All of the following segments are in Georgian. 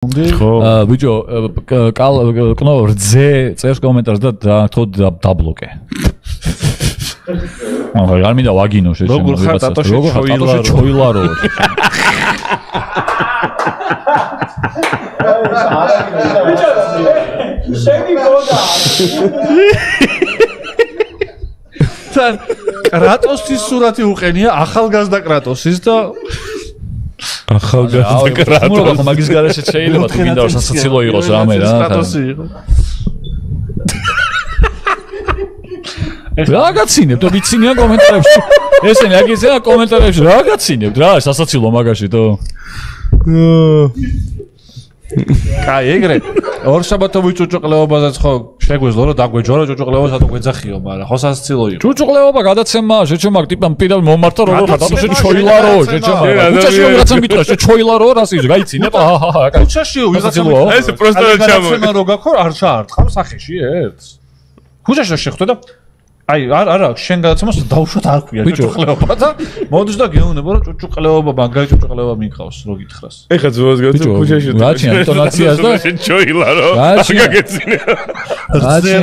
ბიჭო, კნო რძე წერს კომენტარს და თქო დაბლოკე. არ მინდა ვაგინო შეშენ. როგორ ხარ ტატოშე ჩოილარო. შენი გოდა. თან კრატოსის სურათი უყენია ახალგაზრდა კრატოსის და ახალგაზრდა კრატოსი მაგის garaშე შეიძლება თუ მინდა რომ სასაცილო იყოს რამე რა კრატოსი იყო რა გაცინებთ ვიცინია კომენტარებში ესენი აგიზეა კომენტარებში რა გაცინებთ რა სასაცილო მაგაში თო კაი ეგრე ორ შაბათო ვიჭუჭყლეობაზეც ხო შეგვეძლო რომ დაგვეჯვარო ჭუჭყლეობა სათო გვეძახიო მაგრამ ხო სასაცილო იყო ჭუჭყლეობა გადაცემა შეჩემ ტიპამ პირდაპირ მომართა როგორ ხარ დათო შენ ჩოილარო შეჩემ უჩაში რაღაცა მითხრა შენ ჩოილარო რას ის გაიცინებ აჰა ქუჩაში ვიღაცა ეს პროსტა ჩამო რო გაქო არ ჩაარტყავ სახეში ერთს ქუჩაში შეხვდე და აი არა შენ გადაცემას დავუშვათ არ ქვია ჭუჭყლეობა და მოდის და გეუბნება რომ ჭუჭყლეობა მაგარი ჭუჭყლეობა მიყავს რო გითხრას ეხა ძვას გაწევ ქუჩაში რაჩია ინტონაციას და შენ ჩოილარო აგაგეცინე რაჩია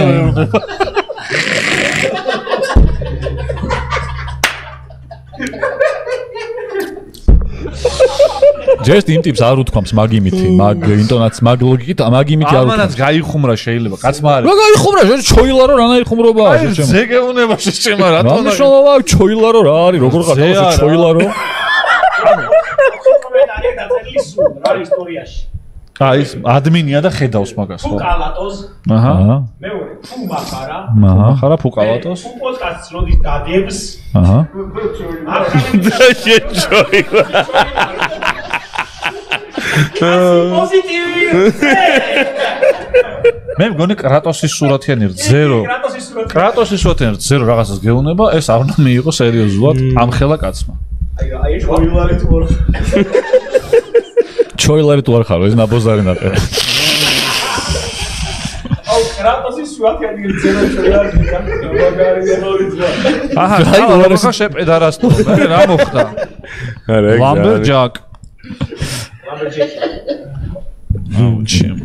ჯერს იმ ტიპს არ უთქვამს მაგ იმითი, მაგ ინტონაციით, მაგ ლოგიკით, მაგ იმითი არ უთქვამს. ამანაც გაიხუმრა შეიძლება, კაცმა არის. რა გაიხუმრა, შენ ჩოილარო რა გაიხუმრობა, შეჩემ. ზე გეუნება შეჩემ რა თქმა უნდა. მნიშვნელობა ჩოილარო რა არის, როგორ ხარ თავზე ჩოილარო? კომენტარია დაწერილი სულ რა ისტორიაში. აი ეს ადმინია და ხედავს მაგას ხო? ფუკალატოს. აჰა. მეორე ფუმახარა. ფუმახარა ფუკალატოს. პოდკასტს როდის დადებს. აჰა. და შენ ჩოილარო პოზიტივი. მე მგონი კრატოსის სურათიანი რძე რო კრატოსის სურათიანი რძე რო რაღაცას გეუბნება ეს არ უნდა მიიღო სერიოზულად ამ ხელა კაცმა აი ჩოილარი თუ არ ჩოილარი თუ არ ხარ ეს ნაბოზარი ნაყე აუ კრატოსის სურათიანი რძე რო ჩოილარი მაგარი ენორიძა აჰა რა შეპედარას თუ რა მოხდა არა ეგ ლამბერჯაკ ლამბერჯაკი აუ ჩემ